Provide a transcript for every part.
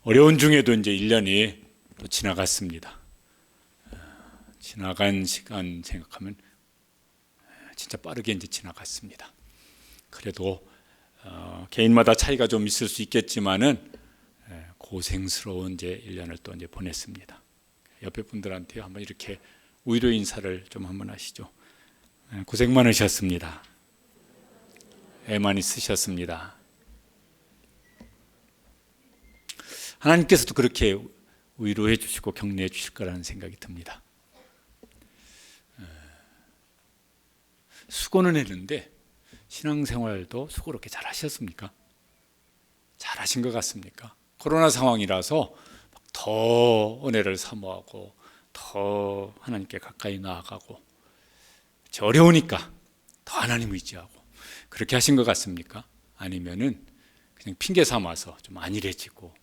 어려운 중에도 이제 1년이 또 지나갔습니다. 지나간 시간 생각하면 진짜 빠르게 이제 지나갔습니다. 그래도 개인마다 차이가 좀 있을 수 있겠지만은 고생스러운 이제 1년을 또 이제 보냈습니다. 옆에 분들한테 한번 이렇게 위로 인사를 좀 한번 하시죠. 고생 많으셨습니다. 애 많이 쓰셨습니다. 하나님께서도 그렇게 위로해 주시고 격려해 주실 거라는 생각이 듭니다. 수고는 했는데 신앙생활도 수고롭게 잘 하셨습니까? 잘 하신 것 같습니까? 코로나 상황이라서 더 은혜를 사모하고 더 하나님께 가까이 나아가고 어려우니까 더 하나님 의지하고 그렇게 하신 것 같습니까? 아니면은 그냥 핑계 삼아서 좀 안일해지고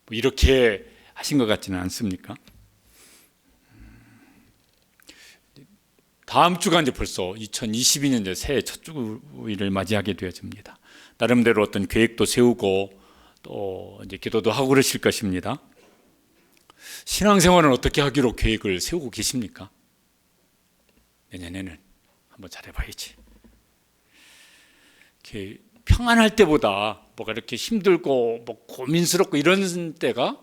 뭐 이렇게 하신 것 같지는 않습니까? 다음 주가 이제 벌써 2022년 이제 새해 첫 주일을 맞이하게 되어집니다. 나름대로 어떤 계획도 세우고 또 이제 기도도 하고 그러실 것입니다. 신앙생활은 어떻게 하기로 계획을 세우고 계십니까? 내년에는 한번 잘해봐야지. 이렇게 평안할 때보다 뭐가 이렇게 힘들고 뭐 고민스럽고 이런 때가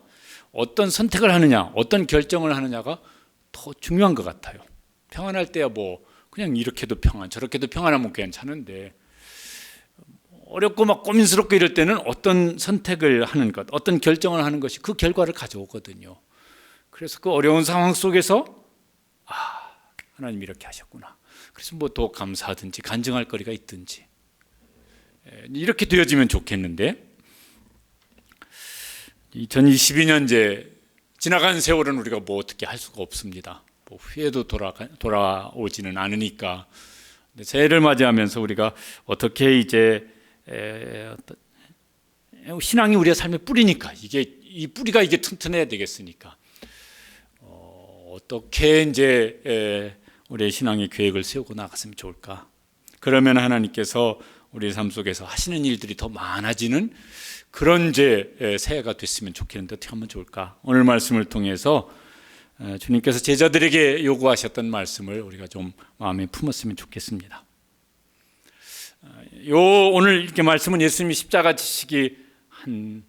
어떤 선택을 하느냐, 어떤 결정을 하느냐가 더 중요한 것 같아요. 평안할 때야 뭐 그냥 이렇게도 평안, 저렇게도 평안하면 괜찮은데 어렵고 막 고민스럽고 이럴 때는 어떤 선택을 하는 것, 어떤 결정을 하는 것이 그 결과를 가져오거든요. 그래서 그 어려운 상황 속에서 하나님 이렇게 하셨구나. 그래서 뭐 더 감사하든지 간증할 거리가 있든지 이렇게 되어지면 좋겠는데 2022년 이제 지나간 세월은 우리가 뭐 어떻게 할 수가 없습니다. 뭐 후회도 돌아오지는 않으니까 새해를 맞이하면서 우리가 어떻게 이제 신앙이 우리의 삶의 뿌리니까 이 뿌리가 이게 튼튼해야 되겠으니까 어떻게 이제 우리의 신앙의 계획을 세우고 나갔으면 좋을까? 그러면 하나님께서 우리 삶 속에서 하시는 일들이 더 많아지는 그런 이제 새해가 됐으면 좋겠는데 어떻게 하면 좋을까? 오늘 말씀을 통해서 주님께서 제자들에게 요구하셨던 말씀을 우리가 좀 마음에 품었으면 좋겠습니다. 오늘 이렇게 말씀은 예수님이 십자가 지시기 한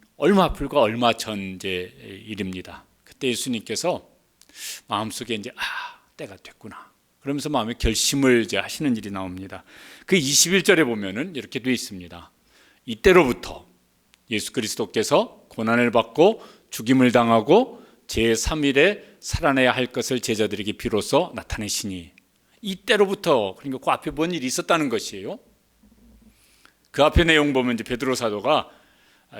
불과 얼마 전 이제 일입니다. 그때 예수님께서 마음속에 이제 때가 됐구나. 그러면서 마음에 결심을 이제 하시는 일이 나옵니다. 그 21절에 보면은 이렇게 되어 있습니다. 이때로부터 예수 그리스도께서 고난을 받고 죽임을 당하고 제3일에 살아내야 할 것을 제자들에게 비로소 나타내시니 이때로부터 그러니까 그 앞에 뭔 일이 있었다는 것이에요. 그 앞에 내용 보면 이제 베드로 사도가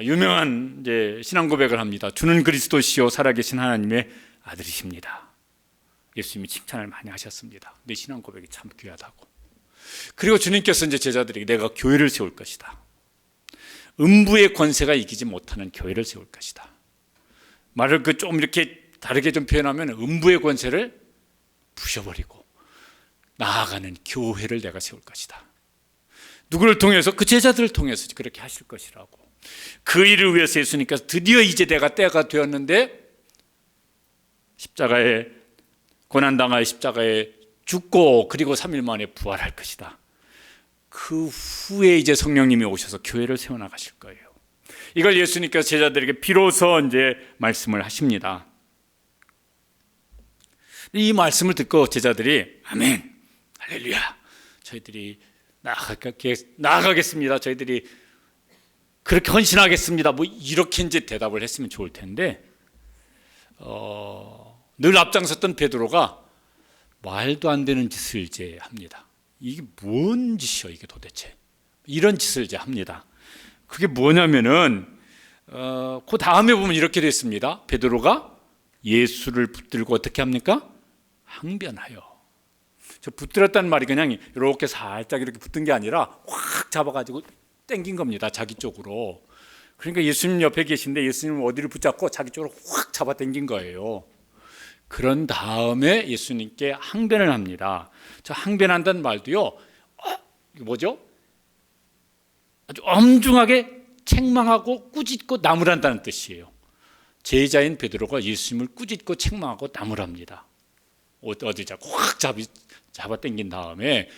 유명한 이제 신앙 고백을 합니다. 주는 그리스도시요 살아계신 하나님의 아들이십니다. 예수님이 칭찬을 많이 하셨습니다. 내 신앙 고백이 참 귀하다고. 그리고 주님께서 이제 제자들에게 내가 교회를 세울 것이다. 음부의 권세가 이기지 못하는 교회를 세울 것이다. 말을 좀 이렇게 다르게 좀 표현하면 음부의 권세를 부셔버리고 나아가는 교회를 내가 세울 것이다. 누구를 통해서? 그 제자들을 통해서 그렇게 하실 것이라고. 그 일을 위해서 예수님께서 드디어 이제 때가 되었는데 십자가에 고난당하여 십자가에 죽고 그리고 3일 만에 부활할 것이다. 그 후에 이제 성령님이 오셔서 교회를 세워나가실 거예요. 이걸 예수님께서 제자들에게 비로소 이제 말씀을 하십니다. 이 말씀을 듣고 제자들이 아멘, 할렐루야, 저희들이 나아가겠습니다. 저희들이 그렇게 헌신하겠습니다. 뭐 이렇게 이제 대답을 했으면 좋을 텐데 늘 앞장섰던 베드로가 말도 안 되는 짓을 이제 합니다. 이게 뭔 짓이야 이게 도대체? 이런 짓을 이제 합니다. 그게 뭐냐면은 그 다음에 보면 이렇게 됐습니다. 베드로가 예수를 붙들고 어떻게 합니까? 항변하여. 저 붙들었다는 말이 그냥 이렇게 살짝 이렇게 붙은 게 아니라 확 잡아가지고 땡긴 겁니다. 자기 쪽으로. 그러니까 예수님 옆에 계신데 예수님 어디를 붙잡고 자기 쪽으로 확 잡아 당긴 거예요. 그런 다음에 예수님께 항변을 합니다. 저 항변한다는 말도요, 이게 뭐죠? 아주 엄중하게 책망하고 꾸짖고 나무란다는 뜻이에요. 제자인 베드로가 예수님을 꾸짖고 책망하고 나무랍니다. 어디 잡고 확 잡아 당긴 다음에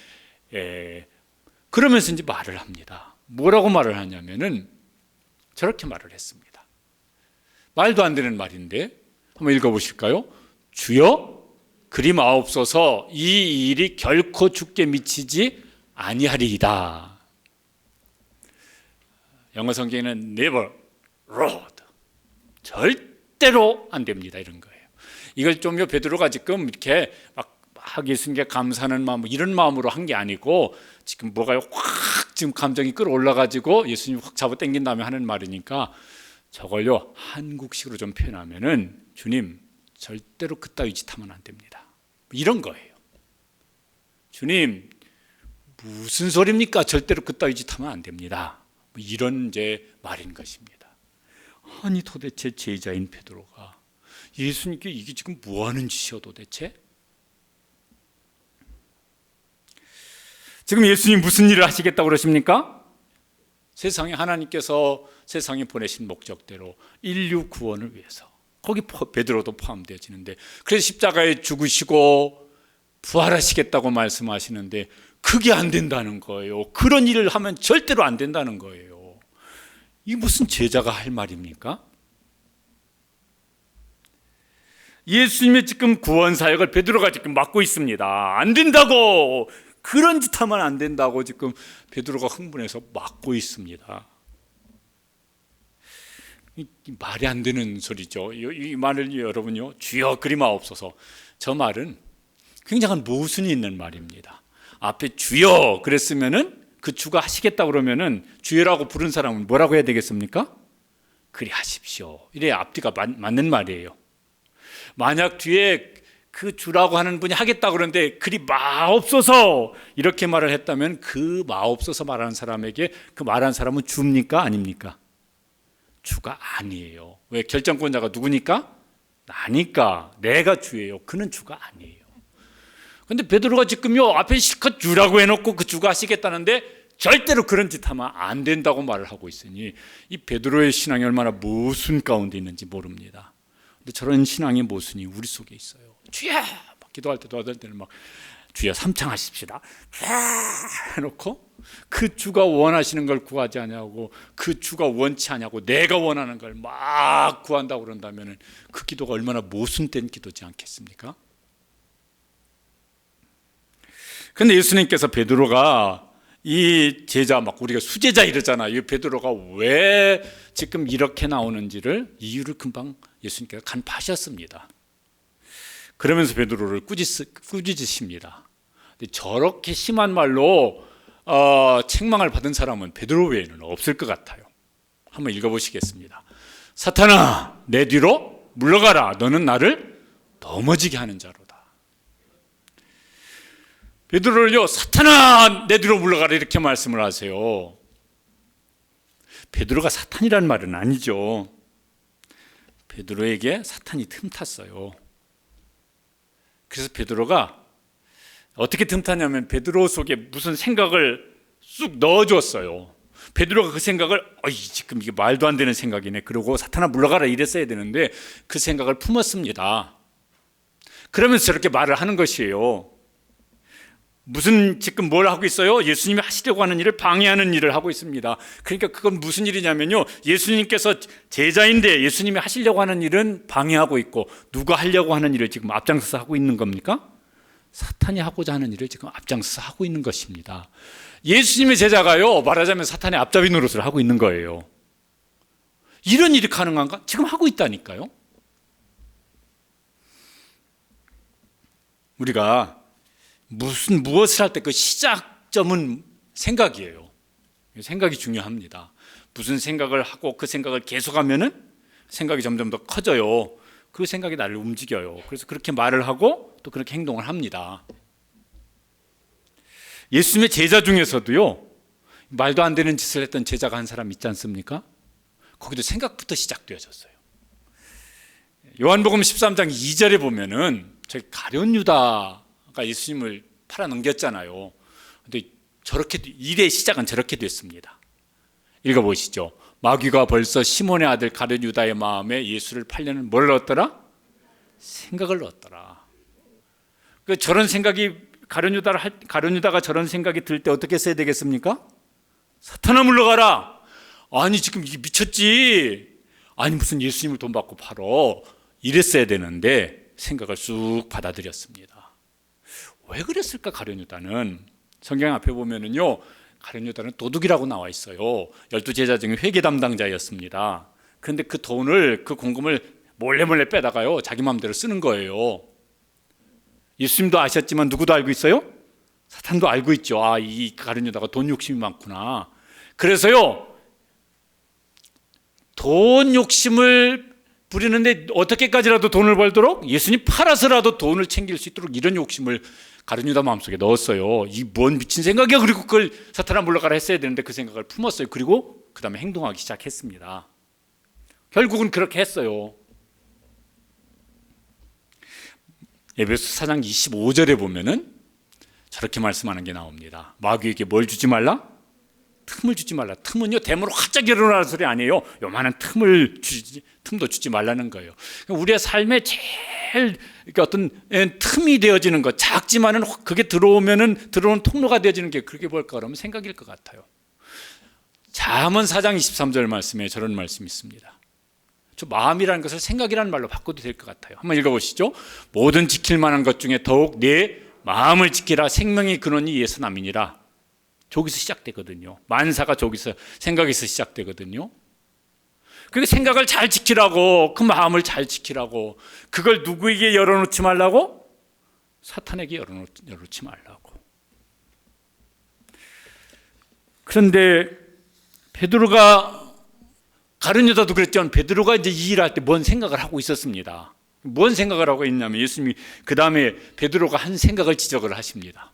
그러면서 이제 말을 합니다. 뭐라고 말을 하냐면은 저렇게 말을 했습니다. 말도 안 되는 말인데 한번 읽어보실까요? 주여 그리 마옵소서, 이 일이 결코 주께 미치지 아니하리이다. 영어 성경에는 never, Lord, 절대로 안 됩니다, 이런 거예요. 이걸 좀요 베드로가 지금 이렇게 막 예수님께 감사하는 마음 이런 마음으로 한 게 아니고 지금 뭐가요 확 지금 감정이 끌어올라가지고 예수님 확 잡아 당긴 다음에 하는 말이니까 저걸요 한국식으로 좀 표현하면은 주님 절대로 그따위 짓 하면 안 됩니다, 이런 거예요. 주님 무슨 소리입니까? 절대로 그따위 짓 하면 안 됩니다, 이런 이제 말인 것입니다. 아니 도대체 제자인 베드로가 예수님께 이게 지금 뭐 하는 짓이요 도대체? 지금 예수님 무슨 일을 하시겠다고 그러십니까? 세상에 하나님께서 세상에 보내신 목적대로 인류 구원을 위해서, 거기 베드로도 포함되어지는데, 그래서 십자가에 죽으시고 부활하시겠다고 말씀하시는데 그게 안 된다는 거예요. 그런 일을 하면 절대로 안 된다는 거예요. 이게 무슨 제자가 할 말입니까? 예수님의 지금 구원 사역을 베드로가 지금 맡고 있습니다. 안 된다고, 그런 짓 하면 안 된다고 지금 베드로가 흥분해서 막고 있습니다. 말이 안 되는 소리죠. 이 말을 여러분요, 주여 그리 마옵소서, 저 말은 굉장한 모순이 있는 말입니다. 앞에 주여 그랬으면은 그 주가 하시겠다 그러면은 주여라고 부른 사람은 뭐라고 해야 되겠습니까? 그리 하십시오, 이래야 앞뒤가 맞는 말이에요. 만약 뒤에 그 주라고 하는 분이 하겠다 그러는데 그리 마옵소서 이렇게 말을 했다면 그 마옵소서 말하는 사람에게 그 말하는 사람은 주입니까 아닙니까? 주가 아니에요. 왜? 결정권자가 누구니까? 나니까. 내가 주예요. 그는 주가 아니에요. 근데 베드로가 지금요 앞에 실컷 주라고 해놓고 그 주가 하시겠다는데 절대로 그런 짓 하면 안 된다고 말을 하고 있으니 이 베드로의 신앙이 얼마나 모순 가운데 있는지 모릅니다. 근데 저런 신앙의 모순이 우리 속에 있어요. 주여! 막 기도할 때는 막 주여 삼창하십시다 해놓고 그 주가 원하시는 걸 구하지 않냐고, 그 주가 원치 않냐고 내가 원하는 걸 막 구한다고 그런다면 그 기도가 얼마나 모순된 기도지 않겠습니까? 그런데 예수님께서 베드로가 이 제자, 막 우리가 수제자 이러잖아요. 이 베드로가 왜 지금 이렇게 나오는지를 이유를 금방 예수님께서 간파하셨습니다. 그러면서 베드로를 꾸짖으십니다. 저렇게 심한 말로 책망을 받은 사람은 베드로 외에는 없을 것 같아요. 한번 읽어보시겠습니다. 사탄아 내 뒤로 물러가라, 너는 나를 넘어지게 하는 자로다. 베드로를요 사탄아 내 뒤로 물러가라 이렇게 말씀을 하세요. 베드로가 사탄이란 말은 아니죠. 베드로에게 사탄이 틈탔어요. 그래서 베드로가 어떻게 틈탔냐면 베드로 속에 무슨 생각을 쑥 넣어줬어요. 베드로가 그 생각을 지금 이게 말도 안 되는 생각이네, 그러고 사탄아 물러가라 이랬어야 되는데 그 생각을 품었습니다. 그러면서 저렇게 말을 하는 것이에요. 무슨 지금 뭘 하고 있어요? 예수님이 하시려고 하는 일을 방해하는 일을 하고 있습니다. 그러니까 그건 무슨 일이냐면요, 예수님께서 제자인데 예수님이 하시려고 하는 일은 방해하고 있고 누가 하려고 하는 일을 지금 앞장서서 하고 있는 겁니까? 사탄이 하고자 하는 일을 지금 앞장서서 하고 있는 것입니다. 예수님의 제자가요 말하자면 사탄의 앞잡이 노릇을 하고 있는 거예요. 이런 일이 가능한가? 지금 하고 있다니까요. 우리가 무엇을 할 때 그 시작점은 생각이에요. 생각이 중요합니다. 무슨 생각을 하고 그 생각을 계속하면은 생각이 점점 더 커져요. 그 생각이 나를 움직여요. 그래서 그렇게 말을 하고 또 그렇게 행동을 합니다. 예수님의 제자 중에서도요 말도 안 되는 짓을 했던 제자가 한 사람 있지 않습니까? 거기도 생각부터 시작되어졌어요. 요한복음 13장 2절에 보면은 저기 가룟 유다가 예수님을 팔아넘겼잖아요. 근데 저렇게 일의 시작은 저렇게 됐습니다. 읽어보시죠. 마귀가 벌써 시몬의 아들 가룟 유다의 마음에 예수를 팔려는 뭘 넣었더라? 생각을 넣었더라. 그 저런 생각이 가룟 유다가 저런 생각이 들 때 어떻게 써야 되겠습니까? 사탄아 물러가라. 아니 지금 이게 미쳤지. 아니 무슨 예수님을 돈 받고 팔어. 이랬어야 되는데 생각을 쑥 받아들였습니다. 왜 그랬을까 가룟 유다는? 성경 앞에 보면은요, 가룟 유다는 도둑이라고 나와 있어요. 12제자 중에 회계 담당자였습니다. 그런데 그 돈을, 그 공금을 몰래 빼다가요 자기 마음대로 쓰는 거예요. 예수님도 아셨지만 누구도 알고 있어요? 사탄도 알고 있죠. 아, 이 가룟 유다가 돈 욕심이 많구나. 그래서요 돈 욕심을 부리는데 어떻게까지라도 돈을 벌도록 예수님 팔아서라도 돈을 챙길 수 있도록 이런 욕심을 가룟 유다 마음속에 넣었어요. 이 뭔 미친 생각이야. 그리고 그걸 사탄아 물러가라 했어야 되는데 그 생각을 품었어요. 그리고 그 다음에 행동하기 시작했습니다. 결국은 그렇게 했어요. 에베소 4장 25절에 보면은 저렇게 말씀하는 게 나옵니다. 마귀에게 뭘 주지 말라? 틈을 주지 말라. 틈은요 대문으로 활짝 일어나는 소리 아니에요. 요만한 틈도 주지 말라는 거예요. 우리의 삶에 제일 어떤 틈이 되어지는 것, 작지만은 그게 들어오는 통로가 되어지는 게 그게 뭘까 그러면 생각일 것 같아요. 잠언 4장 23절 말씀에 저런 말씀이 있습니다. 저 마음이라는 것을 생각이라는 말로 바꿔도 될 것 같아요. 한번 읽어보시죠. 모든 지킬 만한 것 중에 더욱 내 마음을 지키라. 생명의 근원이 이에서 남이니라. 저기서 시작되거든요. 만사가 저기서 생각에서 시작되거든요. 그 생각을 잘 지키라고, 그 마음을 잘 지키라고, 그걸 누구에게 열어놓지 말라고? 사탄에게 열어놓지 말라고. 그런데 베드로가, 가룟 유다도 그랬지만 베드로가 이제 이 일할 때 뭔 생각을 하고 있었습니다. 뭔 생각을 하고 있냐면 예수님이 그 다음에 베드로가 한 생각을 지적을 하십니다.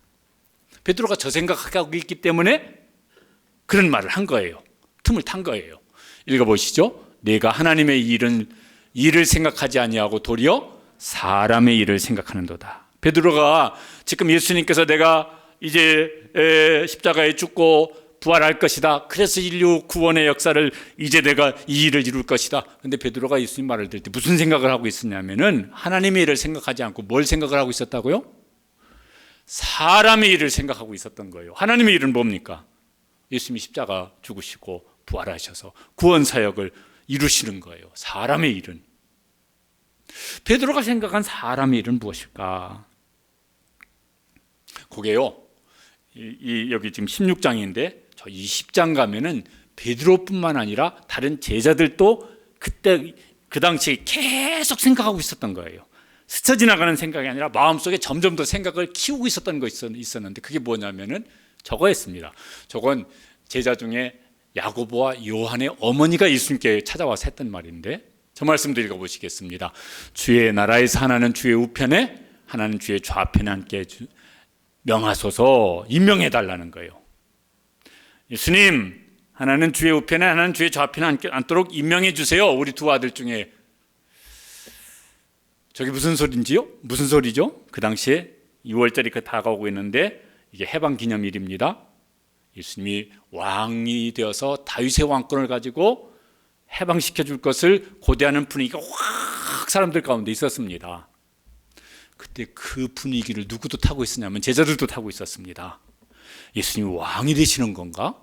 베드로가 저 생각하고 있기 때문에 그런 말을 한 거예요. 틈을 탄 거예요. 읽어보시죠. 내가 하나님의 일을 생각하지 아니하고 도리어 사람의 일을 생각하는도다. 베드로가 지금 예수님께서 내가 이제 십자가에 죽고 부활할 것이다. 그래서 인류 구원의 역사를 이제 내가 이 일을 이룰 것이다. 그런데 베드로가 예수님 말을 들을 때 무슨 생각을 하고 있었냐면은 하나님의 일을 생각하지 않고 뭘 생각을 하고 있었다고요? 사람의 일을 생각하고 있었던 거예요. 하나님의 일은 뭡니까? 예수님이 십자가 죽으시고 부활하셔서 구원 사역을 이루시는 거예요. 사람의 일은. 베드로가 생각한 사람의 일은 무엇일까? 그게요. 여기 지금 16장인데 저 20장 가면은 베드로뿐만 아니라 다른 제자들도 그때 그 당시에 계속 생각하고 있었던 거예요. 스쳐 지나가는 생각이 아니라 마음속에 점점 더 생각을 키우고 있었던 거 있었는데 그게 뭐냐면은 저거였습니다. 저건 제자 중에 야고보와 요한의 어머니가 예수님께 찾아와서 했던 말인데 저 말씀도 읽어보시겠습니다. 주의 나라에서 하나는 주의 우편에 하나는 주의 좌편에 앉게 명하소서. 임명해달라는 거예요. 예수님, 하나는 주의 우편에 하나는 주의 좌편에 앉도록 임명해 주세요. 우리 두 아들 중에. 저게 무슨 소리인지요? 무슨 소리죠? 그 당시에 6월절이 다가오고 있는데 이게 해방기념일입니다. 예수님이 왕이 되어서 다윗의 왕권을 가지고 해방시켜 줄 것을 고대하는 분위기가 확 사람들 가운데 있었습니다. 그때 그 분위기를 누구도 타고 있었냐면 제자들도 타고 있었습니다. 예수님이 왕이 되시는 건가?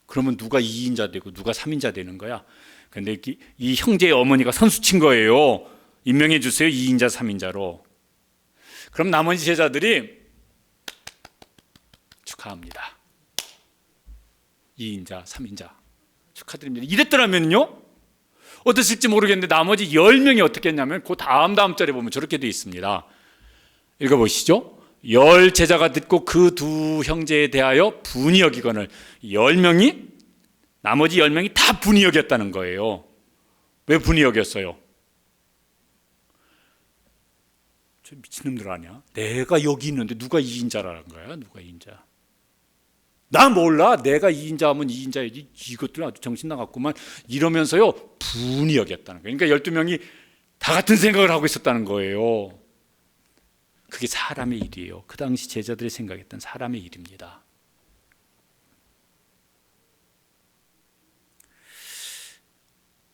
그러면 누가 2인자 되고 누가 3인자 되는 거야? 그런데 이 형제의 어머니가 선수 친 거예요. 임명해 주세요. 2인자 3인자로. 그럼 나머지 제자들이 축하합니다. 2인자 3인자 축하드립니다. 이랬더라면요 어땠을지 모르겠는데 나머지 10명이 어떻게 했냐면 그 다음 절에 보면 저렇게 되어 있습니다. 읽어보시죠. 10 제자가 듣고 그 두 형제에 대하여 분이 여기거늘. 10명이 나머지 10명이 다 분이 여겼다는 거예요. 왜 분이 여겼어요? 저 미친놈들 아니야? 내가 여기 있는데 누가 2인자라는 거야? 누가 2인자? 나 몰라. 내가 2인자 하면 2인자야지. 이것들은 아주 정신 나갔구만. 이러면서요 분이 여겼다는 거예요. 그러니까 12명이 다 같은 생각을 하고 있었다는 거예요. 그게 사람의 일이에요. 그 당시 제자들이 생각했던 사람의 일입니다.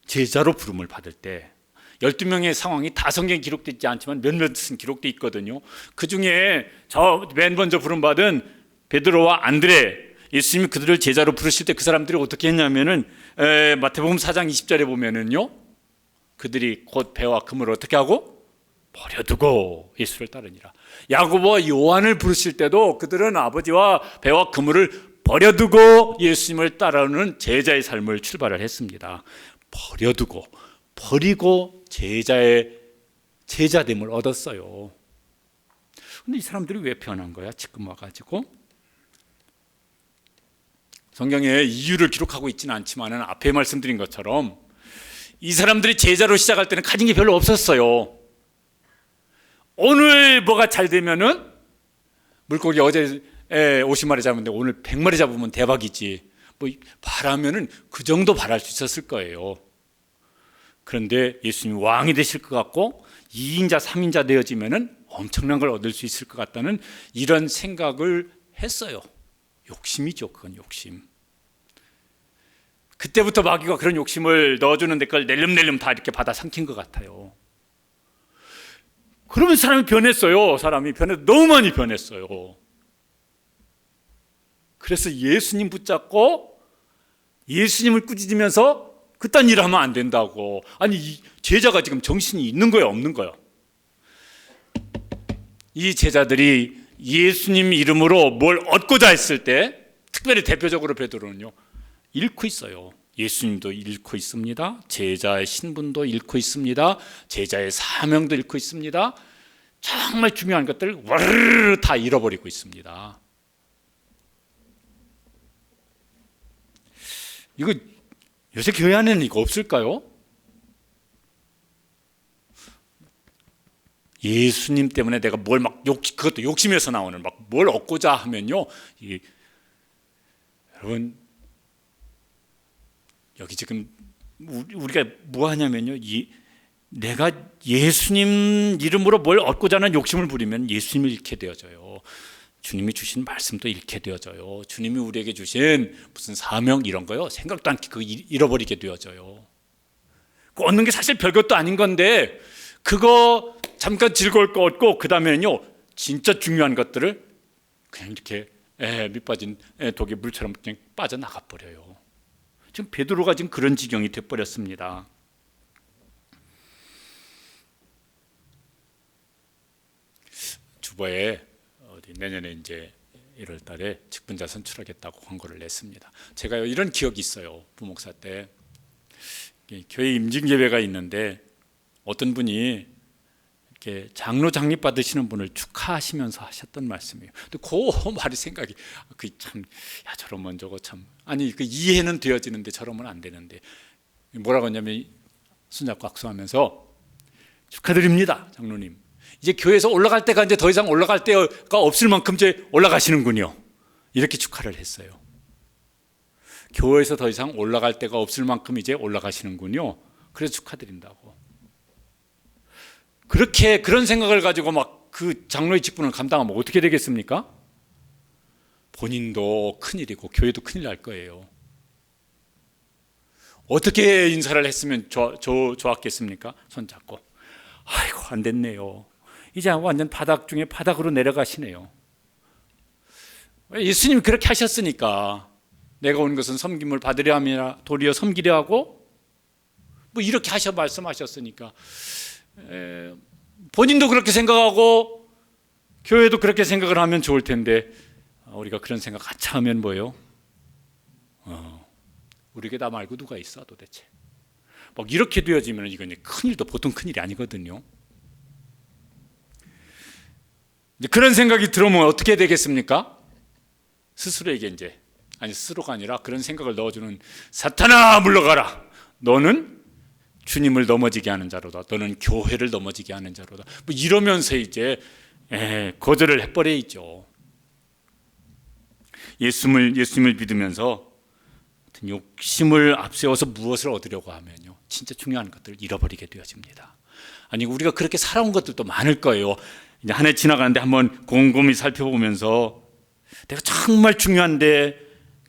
제자로 부름을 받을 때 12명의 상황이 다 성경에 기록되어 있지 않지만 몇몇은 기록되어 있거든요. 그 중에 저 맨 먼저 부름받은 베드로와 안드레, 예수님이 그들을 제자로 부르실 때 그 사람들이 어떻게 했냐면은 마태복음 4장 20절에 보면은요, 그들이 곧 배와 금을 어떻게 하고 버려두고 예수를 따르니라. 야고보와 요한을 부르실 때도 그들은 아버지와 배와 그물을 버려두고 예수님을 따르는 제자의 삶을 출발을 했습니다. 버려두고, 버리고 제자됨을 얻었어요. 근데 이 사람들이 왜 변한 거야? 지금 와가지고 성경에 이유를 기록하고 있지는 않지만 앞에 말씀드린 것처럼 이 사람들이 제자로 시작할 때는 가진 게 별로 없었어요. 오늘 뭐가 잘 되면은 물고기 어제 50마리 잡았는데 오늘 100마리 잡으면 대박이지, 뭐 바라면은 그 정도 바랄 수 있었을 거예요. 그런데 예수님이 왕이 되실 것 같고 2인자 3인자 되어지면은 엄청난 걸 얻을 수 있을 것 같다는 이런 생각을 했어요. 욕심이죠. 그건 욕심. 그때부터 마귀가 그런 욕심을 넣어주는 데 그걸 낼름낼름 다 이렇게 받아 삼킨 것 같아요. 그러면 사람이 변했어요. 너무 많이 변했어요. 그래서 예수님 붙잡고 예수님을 꾸짖으면서 그딴 일 하면 안 된다고. 아니, 이 제자가 지금 정신이 있는 거예요, 없는 거예요? 이 제자들이 예수님 이름으로 뭘 얻고자 했을 때, 특별히 대표적으로 베드로는요, 잃고 있어요. 예수님도 잃고 있습니다. 제자의 신분도 잃고 있습니다. 제자의 사명도 잃고 있습니다. 정말 중요한 것들을 와르르 다 잃어버리고 있습니다. 이거 요새 교회 안에는 이거 없을까요? 예수님 때문에 내가 뭘 막 그것도 욕심에서 나오는 막 뭘 얻고자 하면요, 여러분 여기 지금 우리가 뭐 하냐면요, 내가 예수님 이름으로 뭘 얻고자 하는 욕심을 부리면 예수님을 잃게 되어져요. 주님이 주신 말씀도 잃게 되어져요. 주님이 우리에게 주신 무슨 사명 이런 거요, 생각도 않게 그거 잃어버리게 되어져요. 그 얻는 게 사실 별것도 아닌 건데 그거 잠깐 즐거울 거 얻고 그 다음에는요, 진짜 중요한 것들을 그냥 이렇게 밑빠진 독에 물처럼 그냥 빠져나가 버려요. 지금 베드로가 지금 그런 지경이 돼버렸습니다. 주보에 내년에 이제 1월 달에 직분자 선출하겠다고 광고를 냈습니다. 제가 이런 기억이 있어요. 부목사 때 교회 임직 예배가 있는데 어떤 분이 이렇게 장로 장립 받으시는 분을 축하하시면서 하셨던 말씀이에요. 근데 그 말이 생각이, 그 참, 야 저러면 저거 참, 아니 그 이해는 되어지는데 저러면 안 되는데 뭐라고 했냐면, 손잡고 악수하면서 축하드립니다, 장로님. 이제 교회에서 올라갈 때가 이제 더 이상 올라갈 때가 없을 만큼 이제 올라가시는군요. 이렇게 축하를 했어요. 교회에서 더 이상 올라갈 때가 없을 만큼 이제 올라가시는군요. 그래서 축하드린다고. 그렇게 그런 생각을 가지고 막 그 장로의 직분을 감당하면 어떻게 되겠습니까? 본인도 큰일이고 교회도 큰일 날 거예요. 어떻게 인사를 했으면 좋았겠습니까? 손잡고. 아이고 안 됐네요. 이제 완전 바닥 중에 바닥으로 내려가시네요. 예수님이 그렇게 하셨으니까 내가 온 것은 섬김을 받으려 함이라 도리어 섬기려 하고, 뭐 이렇게 말씀하셨으니까 본인도 그렇게 생각하고 교회도 그렇게 생각을 하면 좋을 텐데 우리가 그런 생각 같이 하면 뭐예요? 우리에게 나 말고 누가 있어 도대체? 막 이렇게 되어지면 이건 큰일도 보통 큰일이 아니거든요. 이제 그런 생각이 들어오면 어떻게 되겠습니까? 스스로에게 이제, 아니 스스로가 아니라 그런 생각을 넣어주는, 사탄아 물러가라. 너는 주님을 넘어지게 하는 자로다. 너는 교회를 넘어지게 하는 자로다. 뭐 이러면서 이제 거절을 해버려야죠. 예수님을 믿으면서 욕심을 앞세워서 무엇을 얻으려고 하면요, 진짜 중요한 것들을 잃어버리게 되어집니다. 아니 우리가 그렇게 살아온 것들도 많을 거예요. 이제 한 해 지나가는데 한번 곰곰이 살펴보면서 내가 정말 중요한데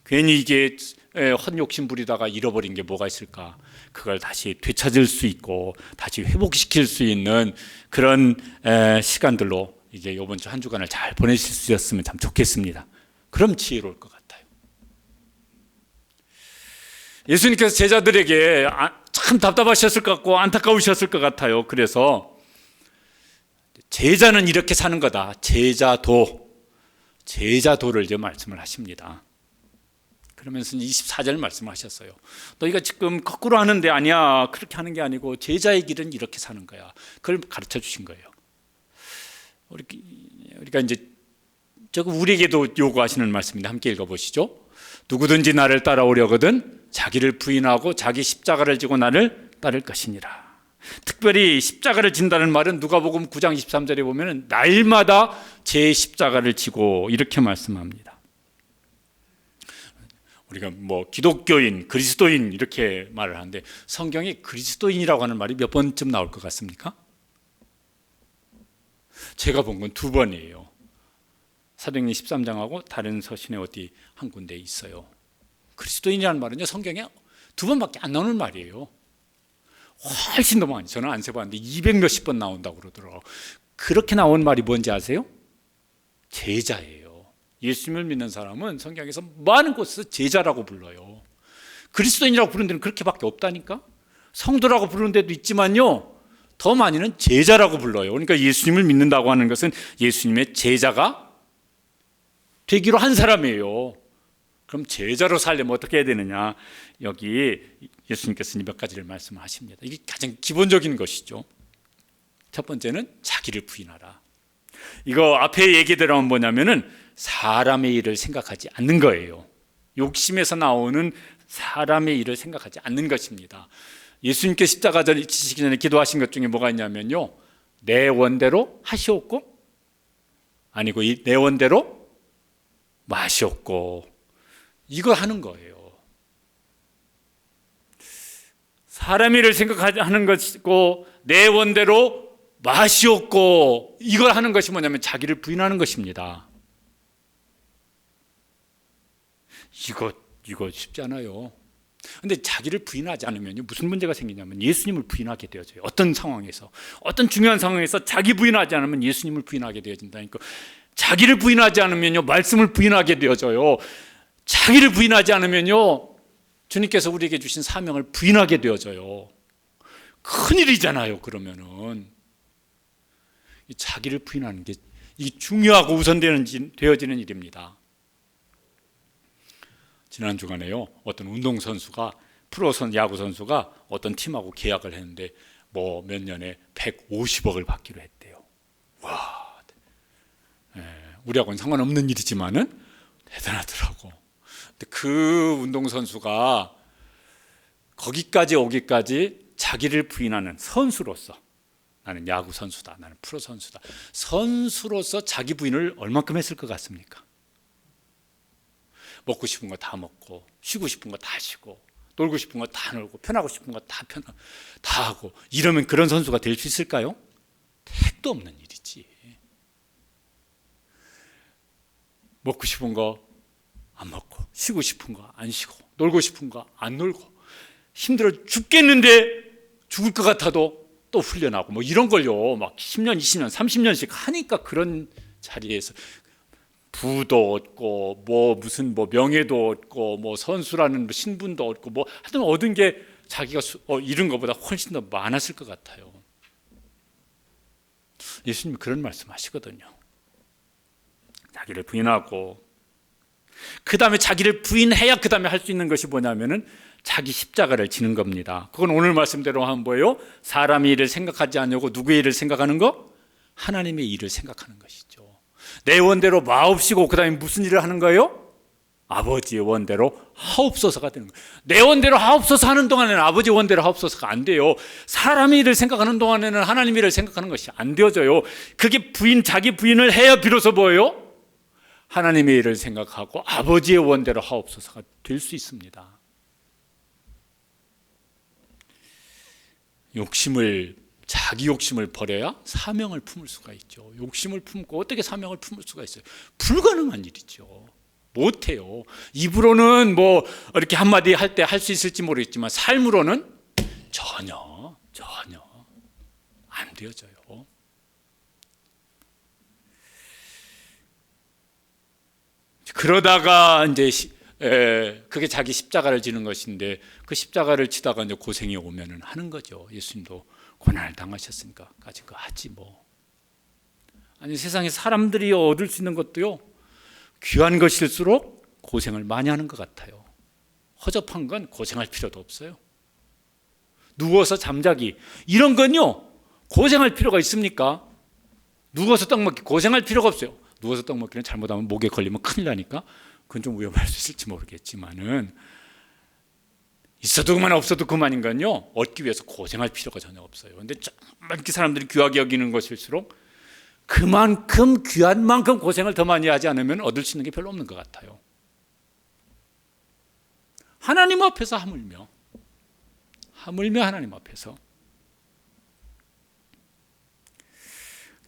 괜히 이게 헛욕심 부리다가 잃어버린 게 뭐가 있을까? 그걸 다시 되찾을 수 있고 다시 회복시킬 수 있는 그런 시간들로 이제 이번 주 한 주간을 잘 보내실 수 있었으면 참 좋겠습니다. 그럼 지혜로울 것 같아요. 예수님께서 제자들에게 참 답답하셨을 것 같고 안타까우셨을 것 같아요. 그래서 제자는 이렇게 사는 거다. 제자도를 이제 말씀을 하십니다. 그러면서 24절 말씀하셨어요. 너희가 지금 거꾸로 하는데 아니야. 그렇게 하는 게 아니고 제자의 길은 이렇게 사는 거야. 그걸 가르쳐 주신 거예요. 우리가 이제 저거 우리에게도 요구하시는 말씀인데 함께 읽어보시죠. 누구든지 나를 따라오려거든 자기를 부인하고 자기 십자가를 지고 나를 따를 것이니라. 특별히 십자가를 진다는 말은 누가복음 9장 23절에 보면 날마다 제 십자가를 지고 이렇게 말씀합니다. 우리가 뭐 기독교인, 그리스도인 이렇게 말을 하는데 성경에 그리스도인이라고 하는 말이 몇 번쯤 나올 것 같습니까? 제가 본 건 2번이에요. 사도행전 13장하고 다른 서신에 어디 한 군데 있어요. 그리스도인이라는 말은요 성경에 2번밖에 안 나오는 말이에요. 훨씬 더 많이. 저는 안 세봤는데 200 몇십 번 나온다고 그러더라고요. 그렇게 나온 말이 뭔지 아세요? 제자예요. 예수님을 믿는 사람은 성경에서 많은 곳에서 제자라고 불러요. 그리스도인이라고 부르는 데는 그렇게밖에 없다니까. 성도라고 부르는 데도 있지만요 더 많이는 제자라고 불러요. 그러니까 예수님을 믿는다고 하는 것은 예수님의 제자가 되기로 한 사람이에요. 그럼 제자로 살려면 어떻게 해야 되느냐. 여기 예수님께서 몇 가지를 말씀하십니다. 이게 가장 기본적인 것이죠. 첫 번째는 자기를 부인하라. 이거 앞에 얘기대로 하면 뭐냐면은 사람의 일을 생각하지 않는 거예요. 욕심에서 나오는 사람의 일을 생각하지 않는 것입니다. 예수님께 십자가 지시기 전에 기도하신 것 중에 뭐가 있냐면요 내 원대로 하시옵고 아니고 내 원대로 마시옵고 이거 하는 거예요. 사람의 일을 생각하는 것이고 내 원대로 마시옵고 이걸 하는 것이 뭐냐면 자기를 부인하는 것입니다. 이거 쉽지 않아요. 근데 자기를 부인하지 않으면요 무슨 문제가 생기냐면 예수님을 부인하게 되어져요. 어떤 상황에서 어떤 중요한 상황에서 자기 부인하지 않으면 예수님을 부인하게 되어진다니까. 자기를 부인하지 않으면요 말씀을 부인하게 되어져요. 자기를 부인하지 않으면요 주님께서 우리에게 주신 사명을 부인하게 되어져요. 큰일이잖아요. 그러면은 자기를 부인하는 게 이게 중요하고 우선되어지는 일입니다. 지난 주간에요 어떤 운동선수가 야구 선수가 어떤 팀하고 계약을 했는데 뭐 몇 년에 150억을 받기로 했대요. 와, 우리하고는 상관없는 일이지만은 대단하더라고. 근데 그 운동선수가 거기까지 오기까지 자기를 부인하는 선수로서 나는 야구 선수다, 나는 프로 선수다, 선수로서 자기 부인을 얼만큼 했을 것 같습니까? 먹고 싶은 거 다 먹고 쉬고 싶은 거 다 쉬고 놀고 싶은 거 다 놀고 편하고 싶은 거 다 하고 이러면 그런 선수가 될 수 있을까요? 택도 없는 일이지. 먹고 싶은 거 안 먹고 쉬고 싶은 거 안 쉬고 놀고 싶은 거 안 놀고 힘들어 죽겠는데 죽을 것 같아도 또 훈련하고 뭐 이런 걸요 막 10년 20년 30년씩 하니까 그런 자리에서 부도 얻고 뭐 무슨 뭐 명예도 얻고 뭐 선수라는 뭐 신분도 얻고 뭐 하여튼 얻은 게 자기가 잃은 것보다 훨씬 더 많았을 것 같아요. 예수님이 그런 말씀 하시거든요. 자기를 부인하고 그 다음에 자기를 부인해야 그 다음에 할 수 있는 것이 뭐냐면은 자기 십자가를 지는 겁니다. 그건 오늘 말씀대로 하면 뭐예요? 사람의 일을 생각하지 않냐고 누구의 일을 생각하는 거? 하나님의 일을 생각하는 것이죠. 내 원대로 마옵시고 그 다음에 무슨 일을 하는 거예요? 아버지의 원대로 하옵소서가 되는 거예요. 내 원대로 하옵소서 하는 동안에는 아버지 원대로 하옵소서가 안 돼요. 사람의 일을 생각하는 동안에는 하나님의 일을 생각하는 것이 안 되어져요. 그게 자기 부인을 해야 비로소 뭐예요? 하나님의 일을 생각하고 아버지의 원대로 하옵소서가 될 수 있습니다. 자기 욕심을 버려야 사명을 품을 수가 있죠. 욕심을 품고 어떻게 사명을 품을 수가 있어요? 불가능한 일이죠. 못해요. 입으로는 뭐 이렇게 한마디 할 때 할 수 있을지 모르겠지만 삶으로는 전혀 안 되어져요. 그러다가 이제 그게 자기 십자가를 지는 것인데 그 십자가를 지다가 이제 고생이 오면은 하는 거죠. 예수님도 고난을 당하셨으니까 까짓 거 하지 뭐. 아니 세상에 사람들이 얻을 수 있는 것도요 귀한 것일수록 고생을 많이 하는 것 같아요. 허접한 건 고생할 필요도 없어요. 누워서 잠자기 이런 건요 고생할 필요가 있습니까? 누워서 떡 먹기 고생할 필요가 없어요. 누워서 떡 먹기는 잘못하면 목에 걸리면 큰일 나니까 그건 좀 위험할 수 있을지 모르겠지만은 있어도 그만 없어도 그만인 건요 얻기 위해서 고생할 필요가 전혀 없어요. 그런데 정말 사람들이 귀하게 여기는 것일수록 그만큼 귀한 만큼 고생을 더 많이 하지 않으면 얻을 수 있는 게 별로 없는 것 같아요. 하나님 앞에서 하물며 하나님 앞에서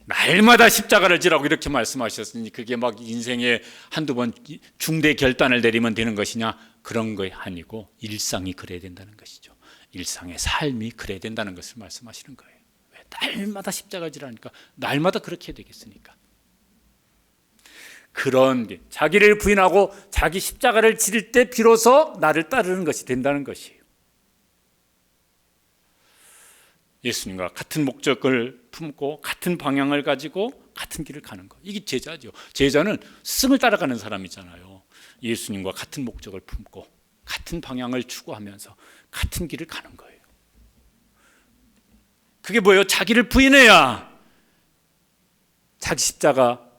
날마다 십자가를 지라고 이렇게 말씀하셨으니 그게 막 인생에 한두 번 중대 결단을 내리면 되는 것이냐 그런 거 아니고 일상이 그래야 된다는 것이죠. 일상의 삶이 그래야 된다는 것을 말씀하시는 거예요. 왜? 날마다 십자가를 지라니까 날마다 그렇게 해야 되겠으니까. 그런 게 자기를 부인하고 자기 십자가를 지를 때 비로소 나를 따르는 것이 된다는 것이에요. 예수님과 같은 목적을 품고 같은 방향을 가지고 같은 길을 가는 것. 이게 제자죠. 제자는 스승을 따라가는 사람이잖아요. 예수님과 같은 목적을 품고 같은 방향을 추구하면서 같은 길을 가는 거예요. 그게 뭐예요? 자기를 부인해야 자기 십자가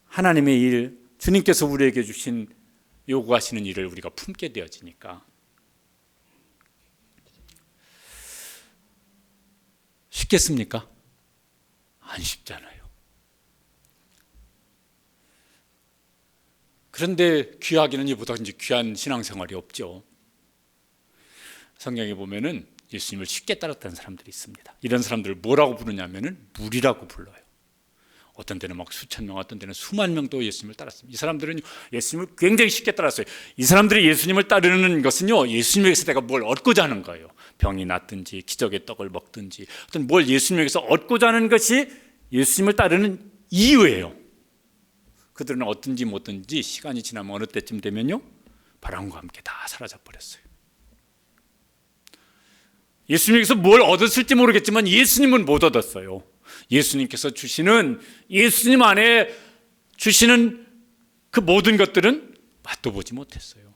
하나님의 일, 주님께서 우리에게 주신 요구하시는 일을 우리가 품게 되어지니까. 쉽겠습니까? 안 쉽잖아요. 그런데 귀하기는 이보다 이제 귀한 신앙생활이 없죠. 성경에 보면은 예수님을 쉽게 따랐다는 사람들이 있습니다. 이런 사람들을 뭐라고 부르냐면은 무리라고 불러요. 어떤 때는 막 수천 명, 어떤 때는 수만 명도 예수님을 따랐습니다. 이 사람들은 예수님을 굉장히 쉽게 따랐어요. 이 사람들이 예수님을 따르는 것은요, 예수님에게서 내가 뭘 얻고자 하는 거예요. 병이 낫든지 기적의 떡을 먹든지 어떤 뭘 예수님에게서 얻고자 하는 것이 예수님을 따르는 이유예요. 그들은 얻든지 못든지 시간이 지나면 어느 때쯤 되면요, 바람과 함께 다 사라져 버렸어요. 예수님께서 뭘 얻었을지 모르겠지만 예수님은 못 얻었어요. 예수님께서 주시는, 예수님 안에 주시는 그 모든 것들은 맛도 보지 못했어요.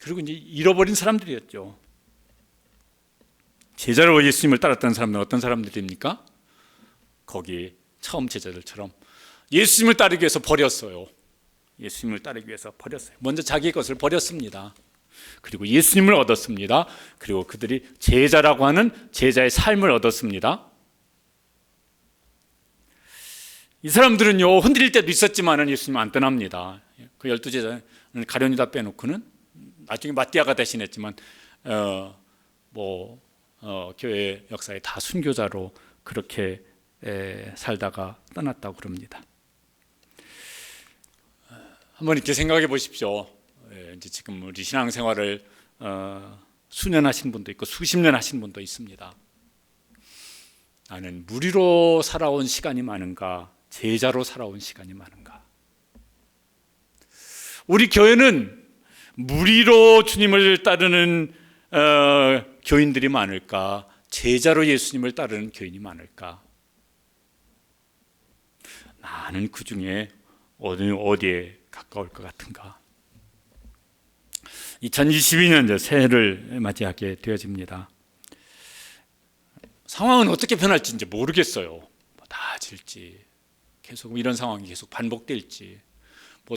그리고 이제 잃어버린 사람들이었죠. 제자로 예수님을 따랐던 사람들은 어떤 사람들입니까? 거기 처음 제자들처럼 예수님을 따르기 위해서 버렸어요. 예수님을 따르기 위해서 버렸어요. 먼저 자기의 것을 버렸습니다. 그리고 예수님을 얻었습니다. 그리고 그들이 제자라고 하는 제자의 삶을 얻었습니다. 이 사람들은요, 흔들릴 때도 있었지만 예수님 안 떠납니다. 그 12제자는 가룟 유다 빼놓고는 나중에 마띠아가 대신했지만 교회 역사에 다 순교자로 그렇게 살다가 떠났다고 그럽니다. 한번 이렇게 생각해 보십시오. 이제 지금 우리 신앙생활을 수년 하신 분도 있고 수십 년 하신 분도 있습니다. 나는 무리로 살아온 시간이 많은가, 제자로 살아온 시간이 많은가? 우리 교회는 무리로 주님을 따르는 교인들이 많을까, 제자로 예수님을 따르는 교인이 많을까? 나는 그 중에 어디에 가까울 것 같은가? 2022년 새해를 맞이하게 되어집니다. 상황은 어떻게 변할지 이제 모르겠어요. 나아질지, 계속 이런 상황이 계속 반복될지,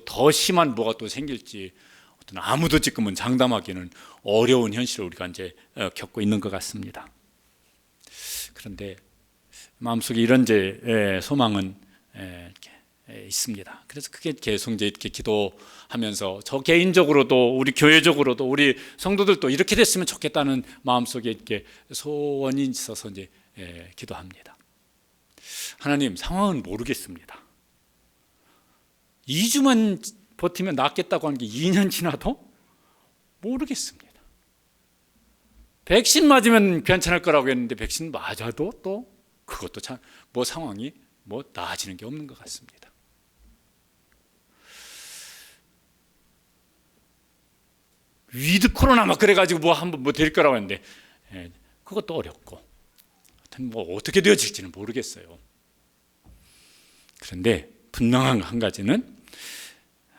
더 심한 뭐가 또 생길지, 어떤 아무도 지금은 장담하기는 어려운 현실을 우리가 이제 겪고 있는 것 같습니다. 그런데 마음속에 이런 소망은 이렇게 있습니다. 그래서 그게 계속 이제 이렇게 기도하면서 저 개인적으로도 우리 교회적으로도 우리 성도들도 이렇게 됐으면 좋겠다는 마음속에 이렇게 소원이 있어서 이제 기도합니다. 하나님, 상황은 모르겠습니다. 2주만 버티면 낫겠다고 하는 게 2년 지나도 모르겠습니다. 백신 맞으면 괜찮을 거라고 했는데 백신 맞아도 또 그것도 참 뭐 상황이 뭐 나아지는 게 없는 것 같습니다. 위드 코로나 막 그래가지고 뭐 한번 뭐 될 거라고 했는데 그것도 어렵고 하여튼 뭐 어떻게 되어질지는 모르겠어요. 그런데 분명한 한 가지는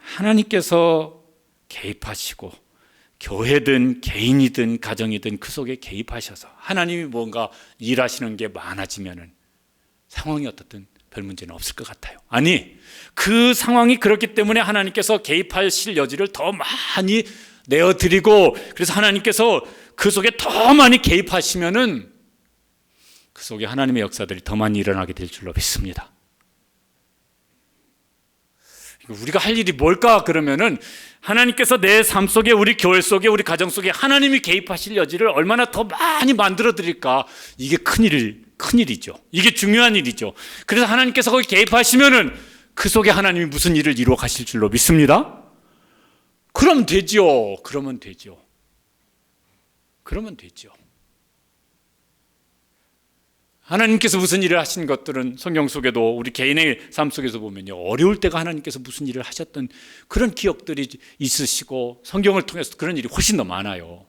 하나님께서 개입하시고 교회든 개인이든 가정이든 그 속에 개입하셔서 하나님이 뭔가 일하시는 게 많아지면은 상황이 어떻든 별 문제는 없을 것 같아요. 아니, 그 상황이 그렇기 때문에 하나님께서 개입하실 여지를 더 많이 내어드리고, 그래서 하나님께서 그 속에 더 많이 개입하시면은 그 속에 하나님의 역사들이 더 많이 일어나게 될 줄로 믿습니다. 우리가 할 일이 뭘까 그러면은 하나님께서 내 삶 속에, 우리 교회 속에, 우리 가정 속에 하나님이 개입하실 여지를 얼마나 더 많이 만들어 드릴까, 이게 큰일이죠. 이게 중요한 일이죠. 그래서 하나님께서 거기 개입하시면은 그 속에 하나님이 무슨 일을 이루어 가실 줄로 믿습니다. 그러면 되죠. 그러면 되죠. 하나님께서 무슨 일을 하신 것들은 성경 속에도 우리 개인의 삶 속에서 보면요, 어려울 때가 하나님께서 무슨 일을 하셨던 그런 기억들이 있으시고 성경을 통해서 그런 일이 훨씬 더 많아요.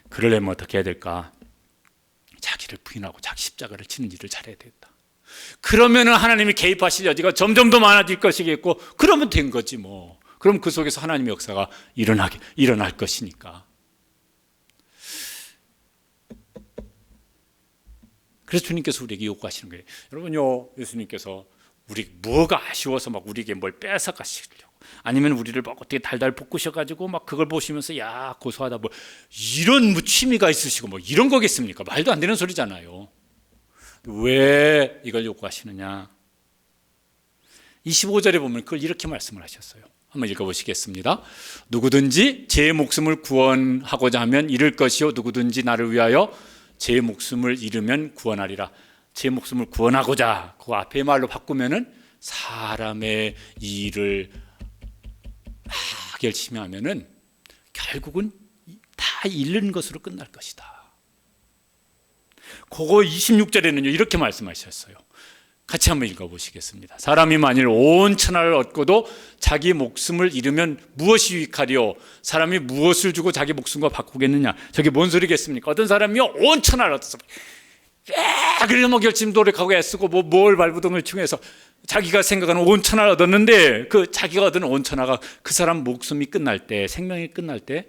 그러려면 어떻게 해야 될까? 자기를 부인하고 자기 십자가를 지는 일을 잘해야 되겠다. 그러면은 하나님이 개입하실 여지가 점점 더 많아질 것이겠고, 그러면 된 거지 뭐. 그럼 그 속에서 하나님의 역사가 일어날 것이니까. 그래서 주님께서 우리에게 요구하시는 거예요. 여러분요, 예수님께서 우리 뭐가 아쉬워서 막 우리에게 뭘 뺏어 가시려고, 아니면 우리를 막 어떻게 달달 볶으셔가지고 막 그걸 보시면서 야 고소하다 뭐 이런 뭐 취미가 있으시고 뭐 이런 거겠습니까? 말도 안 되는 소리잖아요. 왜 이걸 요구하시느냐? 25절에 보면 그걸 이렇게 말씀을 하셨어요. 한번 읽어보시겠습니다. 누구든지 제 목숨을 구원하고자 하면 잃을 것이요, 누구든지 나를 위하여 제 목숨을 잃으면 구원하리라. 제 목숨을 구원하고자, 그 앞에 말로 바꾸면은 사람의 일을 막 열심히 하면은 결국은 다 잃는 것으로 끝날 것이다. 그거 26절에는요 이렇게 말씀하셨어요. 같이 한번 읽어보시겠습니다. 사람이 만일 온 천하를 얻고도 자기 목숨을 잃으면 무엇이 유익하리요? 사람이 무엇을 주고 자기 목숨과 바꾸겠느냐? 저게 뭔 소리겠습니까? 어떤 사람이요 온 천하를 얻었어. 그래서 뭐 열심히 노력하고 애쓰고 뭘 발부둥을 층해서 자기가 생각하는 온 천하를 얻었는데, 그 자기가 얻은 온 천하가 그 사람 목숨이 끝날 때, 생명이 끝날 때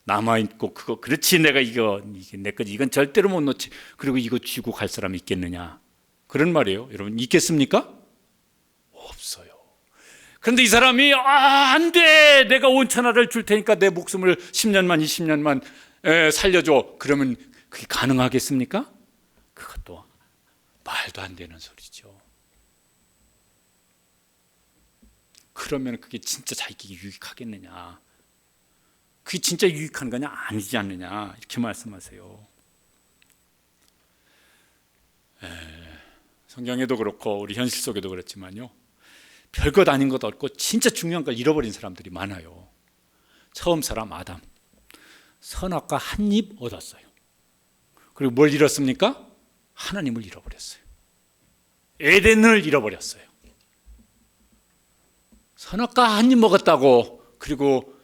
남아 있고, 그거 그렇지 내가 이게 내 거지, 이건 절대로 못 놓지, 그리고 이거 쥐고 갈 사람이 있겠느냐? 그런 말이에요. 여러분 있겠습니까? 없어요. 그런데 이 사람이 안 돼, 내가 온 천하를 줄 테니까 내 목숨을 10년만 20년만 살려줘. 그러면 그게 가능하겠습니까? 그것도 말도 안 되는 소리죠. 그러면 그게 진짜 자기에게 유익하겠느냐? 그게 진짜 유익한 거냐? 아니지 않느냐? 이렇게 말씀하세요. 성경에도 그렇고 우리 현실 속에도 그렇지만요, 별것 아닌 것 얻고 진짜 중요한 걸 잃어버린 사람들이 많아요. 처음 사람 아담, 선악과 한 입 얻었어요. 그리고 뭘 잃었습니까? 하나님을 잃어버렸어요. 에덴을 잃어버렸어요. 선악과 한 입 먹었다고 그리고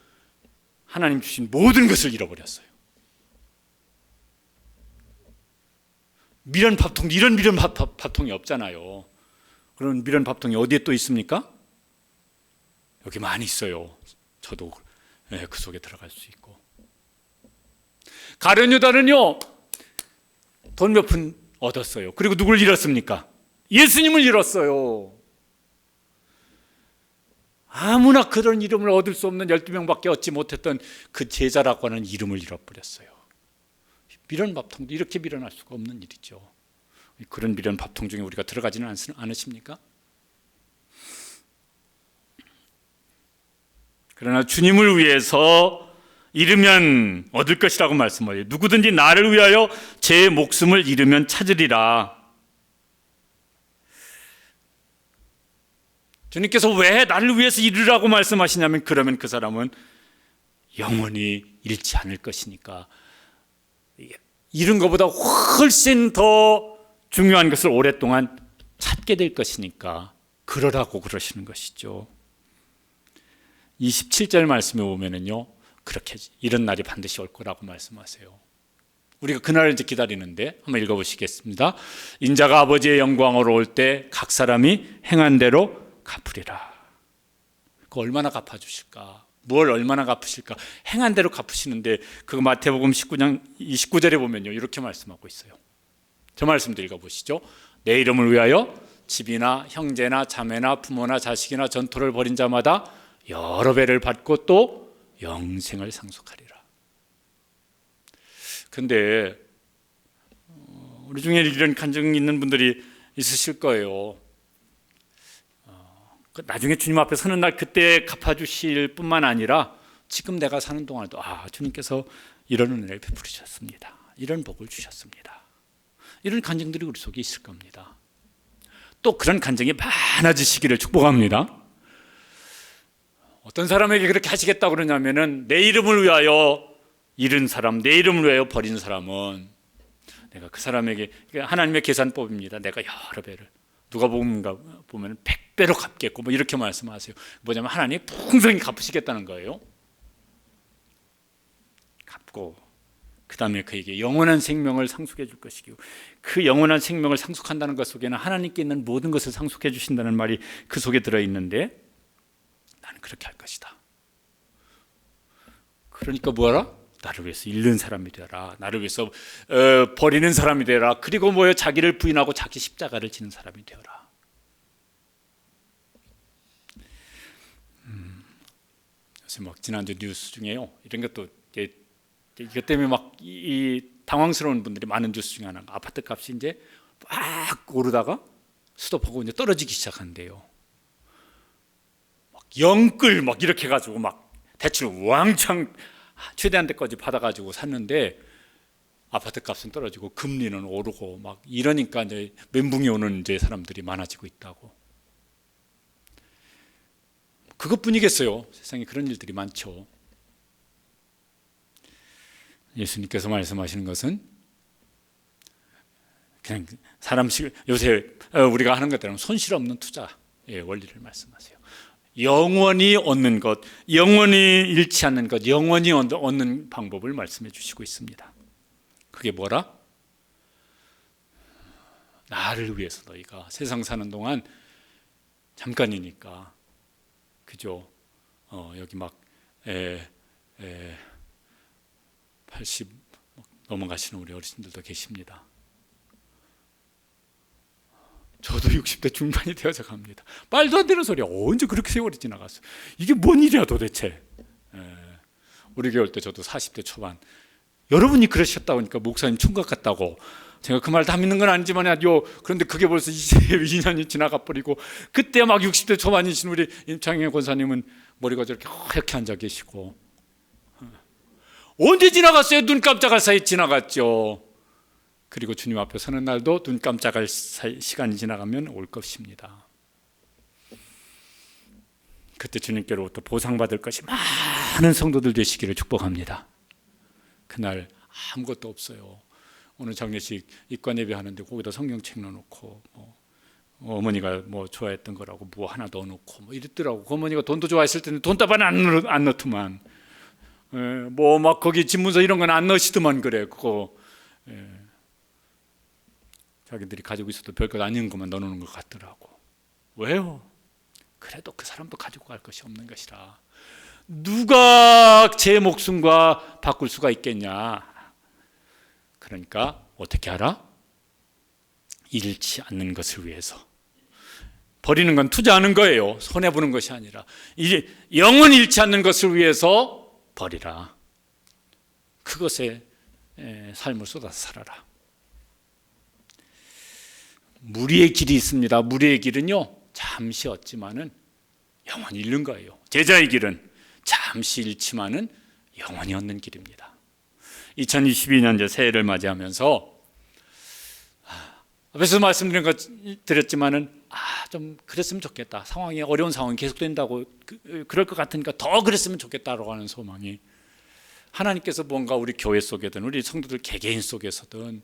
하나님 주신 모든 것을 잃어버렸어요. 미련 밥통, 이런 미련 밥통이 없잖아요. 그런 미련 밥통이 어디에 또 있습니까? 여기 많이 있어요. 저도 그 속에 들어갈 수 있고. 가룟 유다는요 돈 몇 푼 얻었어요. 그리고 누굴 잃었습니까? 예수님을 잃었어요. 아무나 그런 이름을 얻을 수 없는 12명밖에 얻지 못했던 그 제자라고 하는 이름을 잃어버렸어요. 미련 밥통도 이렇게 미련할 수가 없는 일이죠. 그런 미련 밥통 중에 우리가 들어가지는 않으십니까? 그러나 주님을 위해서 잃으면 얻을 것이라고 말씀하세요. 누구든지 나를 위하여 제 목숨을 잃으면 찾으리라. 주님께서 왜 나를 위해서 잃으라고 말씀하시냐면, 그러면 그 사람은 영원히 잃지 않을 것이니까 잃은 것보다 훨씬 더 중요한 것을 오랫동안 찾게 될 것이니까 그러라고 그러시는 것이죠. 27절 말씀에 보면은요, 그렇게 이런 날이 반드시 올 거라고 말씀하세요. 우리가 그날을 이제 기다리는데 한번 읽어보시겠습니다. 인자가 아버지의 영광으로 올 때 각 사람이 행한 대로 갚으리라. 그 얼마나 갚아주실까? 뭘 얼마나 갚으실까? 행한 대로 갚으시는데 그 마태복음 19장 29절에 보면요, 이렇게 말씀하고 있어요. 저 말씀도 읽어보시죠. 내 이름을 위하여 집이나 형제나 자매나 부모나 자식이나 전토를 벌인 자마다 여러 배를 받고 또 영생을 상속하리라. 근데 우리 중에 이런 간증이 있는 분들이 있으실 거예요. 나중에 주님 앞에 서는 날 그때 갚아주실 뿐만 아니라 지금 내가 사는 동안에도 주님께서 이런 은혜를 베풀으셨습니다. 이런 복을 주셨습니다. 이런 간증들이 우리 속에 있을 겁니다. 또 그런 간증이 많아지시기를 축복합니다. 어떤 사람에게 그렇게 하시겠다고 그러냐면은 내 이름을 위하여 잃은 사람, 내 이름을 위하여 버린 사람은 내가 그 사람에게, 하나님의 계산법입니다. 내가 여러 배를, 누가복음인가 보면 100배로 갚겠고 뭐 이렇게 말씀하세요. 뭐냐면 하나님이 풍성히 갚으시겠다는 거예요. 갚고 그 다음에 그에게 영원한 생명을 상속해 줄 것이고, 그 영원한 생명을 상속한다는 것 속에는 하나님께 있는 모든 것을 상속해 주신다는 말이 그 속에 들어있는데, 나는 그렇게 할 것이다. 그러니까 뭐하라? 나를 위해서 잃는 사람이 되라. 나를 위해서 버리는 사람이 되라. 그리고 뭐예요? 자기를 부인하고 자기 십자가를 지는 사람이 되어라. 요새 막 지난주 뉴스 중에요, 이런 것도 이것 때문에 막 당황스러운 분들이 많은 뉴스 중에 하나가 아파트 값이 이제 막 오르다가 스톱하고 이제 떨어지기 시작한대요. 막 영끌 막 이렇게 해가지고 막 대출 왕창 최대한 데까지 받아가지고 샀는데 아파트 값은 떨어지고 금리는 오르고 막 이러니까 이제 멘붕이 오는 이제 사람들이 많아지고 있다고. 그것뿐이겠어요. 세상에 그런 일들이 많죠. 예수님께서 말씀하시는 것은 그냥 사람식, 요새 우리가 하는 것처럼 손실 없는 투자의 원리를 말씀하세요. 영원히 얻는 것, 영원히 잃지 않는 것, 영원히 얻는 방법을 말씀해 주시고 있습니다. 그게 뭐라? 나를 위해서 너희가 세상 사는 동안 잠깐이니까, 그죠? 여기 막 80 넘어가시는 우리 어르신들도 계십니다. 저도 60대 중반이 되어서 갑니다. 말도 안 되는 소리야. 언제 그렇게 세월이 지나갔어? 이게 뭔 일이야 도대체? 우리 교회 올 때 저도 40대 초반. 여러분이 그러셨다고 하니까 목사님 총각 같다고. 제가 그 말 다 믿는 건 아니지만요. 그런데 그게 벌써 22년이 지나가 버리고, 그때 막 60대 초반이신 우리 임창현 권사님은 머리가 저렇게 하얗게 앉아 계시고. 언제 지나갔어요? 눈 깜짝할 사이 지나갔죠. 그리고 주님 앞에 서는 날도 눈 깜짝할 시간이 지나가면 올 것입니다. 그때 주님께로부터 보상받을 것이 많은 성도들 되시기를 축복합니다. 그날 아무것도 없어요. 오늘 장례식 입관 예배하는데 거기다 성경책 넣어놓고 어머니가 뭐 좋아했던 거라고 뭐 하나 넣어놓고 뭐 이랬더라고. 그 어머니가 돈도 좋아했을 때는 돈다발 안 넣더만. 뭐 막 거기 집문서 이런 건 안 넣으시더만 그래. 그거 자기들이 가지고 있어도 별것 아닌 것만 넣어놓는 것 같더라고. 왜요? 그래도 그 사람도 가지고 갈 것이 없는 것이라. 누가 제 목숨과 바꿀 수가 있겠냐. 그러니까 어떻게 하라? 잃지 않는 것을 위해서. 버리는 건 투자하는 거예요. 손해보는 것이 아니라 영원히 잃지 않는 것을 위해서 버리라. 그것에 삶을 쏟아서 살아라. 무리의 길이 있습니다. 무리의 길은요, 잠시 얻지만은 영원히 잃는 거예요. 제자의 길은 잠시 잃지만은 영원히 얻는 길입니다. 2022년 새해를 맞이하면서 앞에서 드렸지만은 좀 그랬으면 좋겠다. 상황이 어려운 상황이 계속된다고 그럴 것 같으니까 더 그랬으면 좋겠다라고 하는 소망이 하나님께서 뭔가 우리 교회 속에든 우리 성도들 개개인 속에서든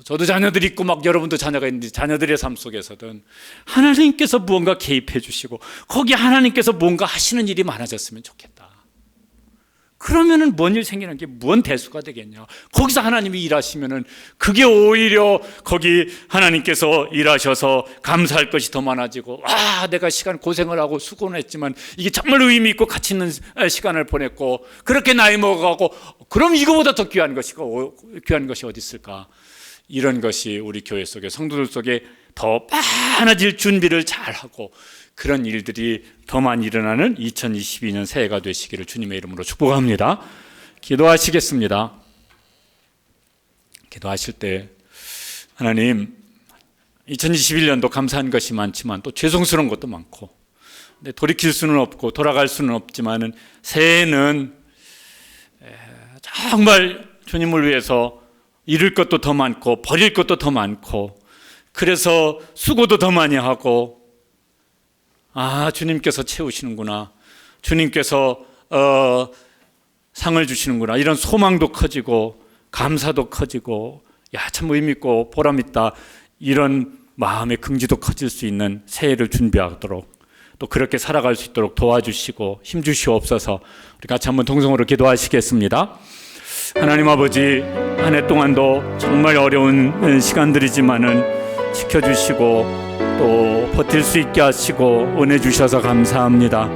저도 자녀들이 있고 막 여러분도 자녀가 있는데 자녀들의 삶 속에서든 하나님께서 무언가 개입해 주시고 거기 하나님께서 뭔가 하시는 일이 많아졌으면 좋겠다. 그러면은 뭔 일 생기는 게 뭔 대수가 되겠냐. 거기서 하나님이 일하시면은 그게 오히려 거기 하나님께서 일하셔서 감사할 것이 더 많아지고, 내가 시간 고생을 하고 수고는 했지만 이게 정말 의미 있고 가치 있는 시간을 보냈고 그렇게 나이 먹어가고, 그럼 이거보다 더 귀한 것이 어디 있을까. 이런 것이 우리 교회 속에 성도들 속에 더 많아질 준비를 잘하고 그런 일들이 더 많이 일어나는 2022년 새해가 되시기를 주님의 이름으로 축복합니다. 기도하시겠습니다. 기도하실 때 하나님, 2021년도 감사한 것이 많지만 또 죄송스러운 것도 많고 돌이킬 수는 없고 돌아갈 수는 없지만 새해는 정말 주님을 위해서 잃을 것도 더 많고 버릴 것도 더 많고 그래서 수고도 더 많이 하고, 주님께서 채우시는구나, 주님께서 상을 주시는구나, 이런 소망도 커지고 감사도 커지고, 참 의미있고 보람있다, 이런 마음의 긍지도 커질 수 있는 새해를 준비하도록 또 그렇게 살아갈 수 있도록 도와주시고 힘주시옵소서. 우리 같이 한번 동성으로 기도하시겠습니다. 하나님 아버지, 한 해 동안도 정말 어려운 시간들이지만은 지켜주시고 또 버틸 수 있게 하시고 은혜 주셔서 감사합니다.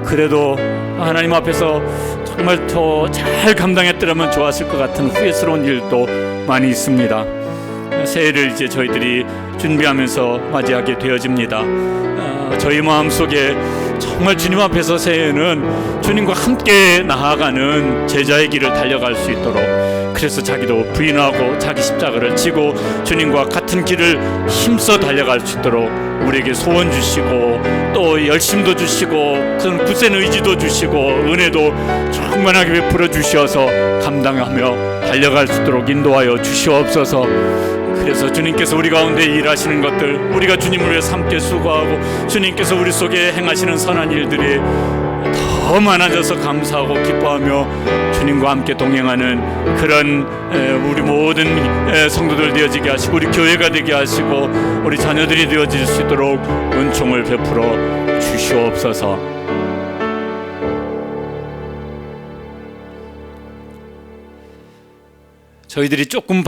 그래도 하나님 앞에서 정말 더 잘 감당했더라면 좋았을 것 같은 후회스러운 일도 많이 있습니다. 새해를 이제 저희들이 준비하면서 맞이하게 되어집니다. 저희 마음속에 정말 주님 앞에서 새해는 주님과 함께 나아가는 제자의 길을 달려갈 수 있도록, 그래서 자기도 부인하고 자기 십자가를 지고 주님과 같은 길을 힘써 달려갈 수 있도록 우리에게 소원 주시고 또 열심도 주시고 그런 굳센 의지도 주시고 은혜도 충만하게 베풀어 주셔서 감당하며 달려갈 수 있도록 인도하여 주시옵소서. 그래서 주님께서 우리 가운데 일하시는 것들, 우리가 주님을 위해서 함께 수고하고 주님께서 우리 속에 행하시는 선한 일들이 더 많아져서 감사하고 기뻐하며 주님과 함께 동행하는 그런 우리 모든 성도들 되어지게 하시고 우리 교회가 되게 하시고 우리 자녀들이 되어질 수 있도록 은총을 베풀어 주시옵소서. 저희들이 조금